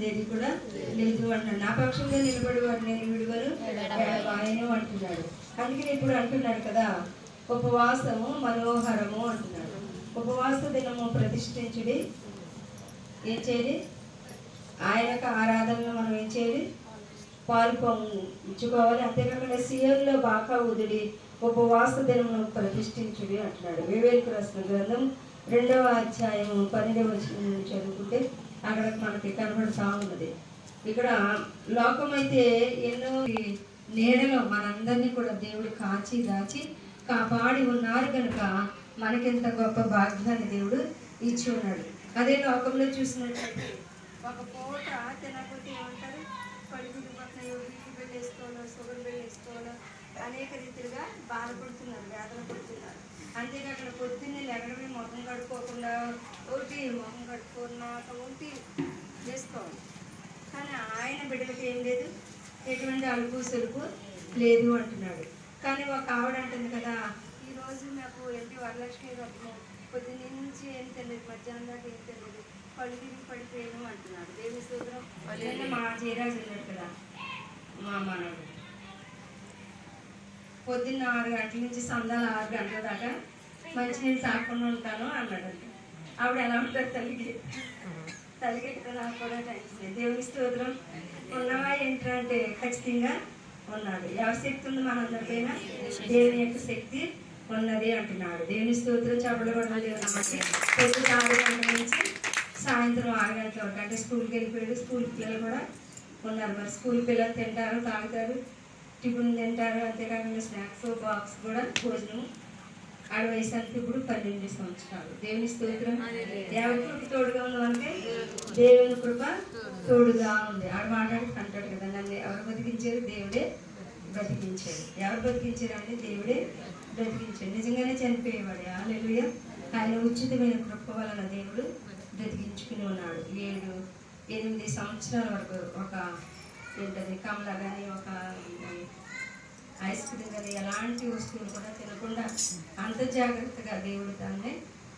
ఏది కూడా లేదు అంటున్నాడు. నా పక్షంగా నిలబడి వారు నేను విడువను ఆయన అంటున్నాడు. అందుకని ఇప్పుడు అంటున్నాడు కదా, ఉపవాసము మనోహరము అంటున్నాడు. ఉపవాస దినము ప్రతిష్ఠించుడి. ఏం చేయాలి? ఆయనకు ఆరాధనలో మనం ఏం చేయాలి? పాల్పంచుకోవాలి. అంతేకాకుండా సీఎంలో బాకా ఉదిడి ఉపవాస దినమును ప్రతిష్ఠించుడి అంటున్నాడు. వివేకు రాసిన గ్రంథం 2వ అధ్యాయం 12వ వచనం చదువుకుంటే అక్కడ మనకి కనబడుతూ ఉన్నది. ఇక్కడ లోకం అయితే ఎన్నో నీడలో మనందరినీ కూడా దేవుడు కాచి దాచి కాపాడి ఉన్నారు కనుక మనకింత గొప్ప భాగ్యాన్ని దేవుడు ఇచ్చి ఉన్నాడు. అదే లోకంలో చూసినట్లయితే ఒక పూట తినకపోతే ఏమంటారు? పడిగుడ్డు పట్టిన బీపీ బిల్ వేసుకోవాలో, షుగర్ బిల్ వేసుకోవాలో అనేక రీతిలుగా బాధపడుతున్నారు, వేదన పడుతున్నారు. అంతేకాకుండా పొద్దున్నే లెగడమే మొహం కడుక్కోకుండా ఒకటి మొహం కడుక్కున్నాక ఒకటి వేసుకోవాలి. కానీ ఆయన బిడ్డలకి ఏం లేదు, ఎటువంటి అలుపు సెలుపు లేదు అంటున్నాడు. కానీ ఒక ఆవిడ అంటుంది కదా, ఈరోజు నాకు ఎంపీ వరలక్ష్మి వ్రతము పొద్దున్న నుంచి ఏం తెలియదు, మధ్యాహ్నం దాకా ఏం తెలియదు, పళ్ళు తిరిగి పడిపోయాను అంటున్నాడు. దేవుని స్తోత్రం. మా జయరాజు వెళ్ళాడు కదా, మా మనడు పొద్దున్న 6 గంటల నుంచి సందాలు 6 గంటల దాకా మంచినీళ్ళు తాకుండా ఉంటాను అన్నాడంట. ఆవిడ ఎలా ఉంటారు? తల్లికి నాకు కూడా టైం. దేవుని స్తోత్రం. ఉన్నవా ఏంటంటే ఖచ్చితంగా ఉన్నాడు. ఎవరి శక్తి ఉంది మనందరిపైన? దేవుని యొక్క శక్తి ఉన్నది అంటున్నాడు. దేవుని స్తోత్రం. చెప్పలు కూడా నమ్మకి పొద్దున్న 6 గంటల నుంచి సాయంత్రం 6 గంటల వరకు, అంటే స్కూల్కి వెళ్ళిపోయాడు. స్కూల్ పిల్లలు కూడా ఉన్నారు. మరి స్కూల్ పిల్లలు తింటారు, తాగుతారు, టిఫిన్ తింటారు. అంతేకాకుండా స్నాక్స్ బాక్స్ కూడా భోజనం. ఆడ వయసు అంటే ఇప్పుడు 12 సంవత్సరాలు. దేవుని స్తోత్రం. ఎవరి కృప తోడుగా ఉందంటే దేవుని కృప తోడుగా ఉంది. ఆడ మాట్లాడుతూ అంటాడు కదా, నన్ను ఎవరు బతికించారు? దేవుడే బ్రతికించాడు. ఎవరు బతికించారు అంటే దేవుడే బ్రతికించాడు. నిజంగానే చనిపోయేవాడు. హల్లెలూయా. ఆయన ఉచితమైన కృప వలన దేవుడు బ్రతికించుకుని ఉన్నాడు. 7-8 సంవత్సరాల వరకు ఒక ఏంటది కమల కానీ, ఒక ఐస్ క్రీమ్ కానీ, ఎలాంటి వస్తువులు కూడా తినకుండా అంత జాగ్రత్తగా దేవుడు దాన్ని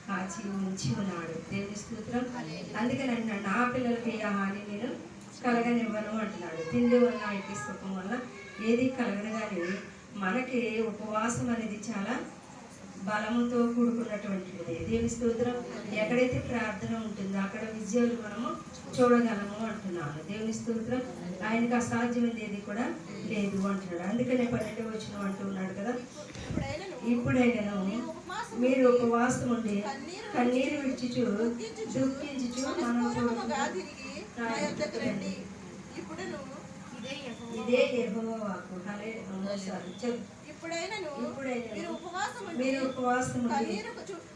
కాచి ఉంచి ఉన్నాడు. దేవుని స్తోత్రం. అందుకని అంటున్నాడు, నా పిల్లలకి ఆ హాని నేను కలగనివ్వను అంటున్నాడు. తిండి వల్ల ఇంటి సుఖం వల్ల ఏది కలగదు. కానీ మనకి ఉపవాసం అనేది చాలా బలముతో కూడుకున్నటువంటిది. దేవుని స్తోత్రం. ఎక్కడైతే ప్రార్థన ఉంటుందో అక్కడ విజయాలు మనము చూడగలము అంటున్నాను. దేవుని స్తోత్రం. ఆయనకు అసాధ్యమైనది ఏది కూడా లేదు అంటున్నాడు. అందుకనే 12వ వచనం అంటూ ఉన్నాడు కదా, ఇప్పుడైనా మీరు ఉపవాసం ఉండి కన్నీరు విడిచిచు దుఃఖించుచు మనపూర్వకంగా ఇదే యెహోవా వాక్కు. మీరు ఉపవాసం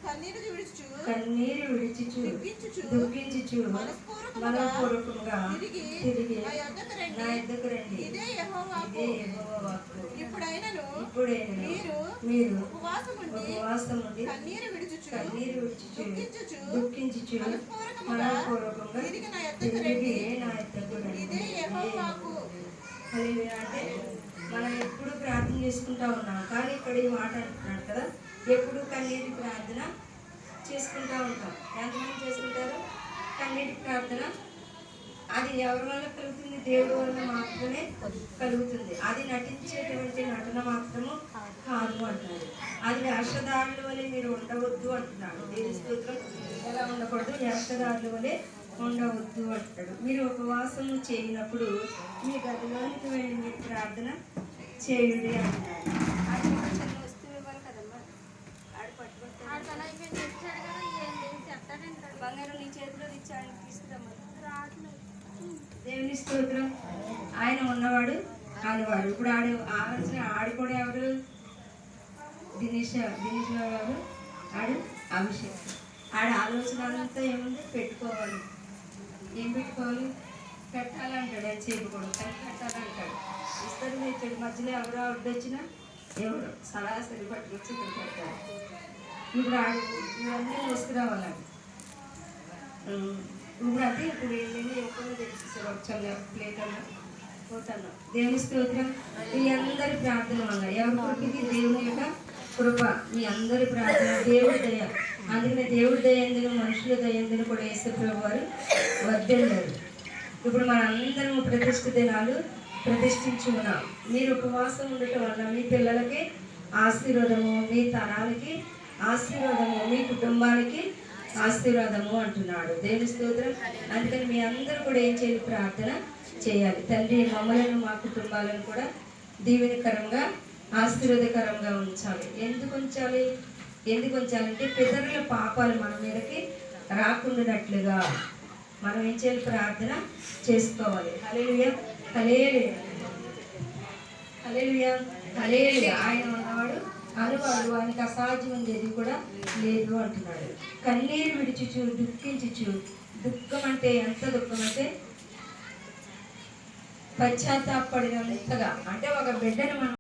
కన్నీరు విడిచిచు దుఃఖించుచు మనపూర్వకంగా తిరిగి నా యొద్దకు రండి. ఇదే యెహోవా వాక్కు. ఇప్పుడైనా మీరు ఉపవాసం ఉండి కన్నీరు విడిచిచు దుఃఖించుచు మనపూర్వకంగా తిరిగి నా యొద్దకు రండి. అంటే మనం ఎప్పుడు ప్రార్థన చేసుకుంటా ఉన్నాం. కానీ ఇక్కడ ఈ మాట అంటున్నాడు కదా, ఎప్పుడు కన్నీటి ప్రార్థన చేసుకుంటూ ఉంటాం. ఎంతమంది చేసుకుంటారు కన్నీటి ప్రార్థన? అది ఎవరి వల్ల కలుగుతుంది? దేవుడి వల్ల మాత్రమే కలుగుతుంది. అది నటించేటువంటి నటన మాత్రము కాదు అంటున్నాడు. అది వేషధారుల వలె మీరు ఉండవద్దు అంటున్నాడు. దేవుని స్తోత్రం. ఎలా ఉండకూడదు? వేషధారుల వలె ఉండవద్దు అంటాడు. మీరు ఉపవాసం చేయనప్పుడు మీ గదిలోనికి వెళ్ళి మీరు ప్రార్థన చేయుడి అంటున్నాడు. అది చిన్న వస్తువు ఇవ్వాలి కదమ్మా. ఆడు పట్టుకొస్తాడు. బంగారం నీ చేతిలో ఇచ్చాడు, తీసుకురమ్మా. దేవుని స్తోత్రం. ఆయన ఉన్నవాడు ఆడవాడు. ఇప్పుడు ఆలోచన ఆడు కూడా ఎవరు? దినేష్ గారు. ఆడు అభిషేక్. ఆడ ఆలోచన అంతా ఏముంది? పెట్టుకోవాలి. ఏం పెట్టుకోవాలి? పెట్టాలంటాడు. అది చేయకూడదు, కానీ పెట్టాలంటాడు. ఇస్తారు తెచ్చాడు. మధ్యలో ఎవరో అడ్డొచ్చినా ఎవరు సరాసరి పట్టుకొచ్చి ఇక్కడ పెట్టాడు. ఇప్పుడు ఆడు ఇవన్నీ మోసుకురావాలండి. ఇప్పుడు అంటే ఇప్పుడు ఏంటంటే ఎక్కువగా తెచ్చేసారు. వచ్చాను ప్లేట్ అన్నా పోతాను. దేవుని స్తోత్రం. మీ అందరి ప్రార్థన వల్ల ఎవరి కొరకుకి దేవుని యొక్క కృప, మీ అందరి ప్రార్థన, దేవుడి దయ. అందుకనే దేవుడి దయందును మనుషుల దయందును కూడా యేసు ప్రభువు వారు వర్ధిల్లారు. ఇప్పుడు మనందరం ప్రతిష్ఠ దినాలు ప్రతిష్ఠించి ఉన్నాం. మీరు ఉపవాసం ఉండటం వల్ల మీ పిల్లలకి ఆశీర్వాదము, మీ తరాలకి ఆశీర్వాదము, మీ కుటుంబానికి ఆశీర్వాదము అంటున్నాడు. దేవుని స్తోత్రం. అందుకని మీ అందరూ కూడా ఏం చేయాలి? ప్రార్థన చేయాలి. తండ్రి, మమ్మలను మా కుటుంబాలను కూడా దీవెనకరంగా ఆశీర్వాదకరంగా ఉంచాలి. ఎందుకు ఉంచాలంటే పితరుల పాపాలు మన మీదకి రాకుండానట్లుగా మనం ఏం చేయాలి? ప్రార్థన చేసుకోవాలి. హల్లెలూయా, హల్లెలూయా, హల్లెలూయా, హల్లెలూయా. ఆయన ఉన్నవాడు అనువాడు, ఆయనకు అసాధ్యం ఏది కూడా లేదు అంటున్నాడు. కన్నీరు విడిచుచు దుఃఖించుచు, దుఃఖం అంటే ఎంత దుఃఖం అంటే పశ్చాత్తాపడినంతగా, అంటే ఒక బిడ్డను మనం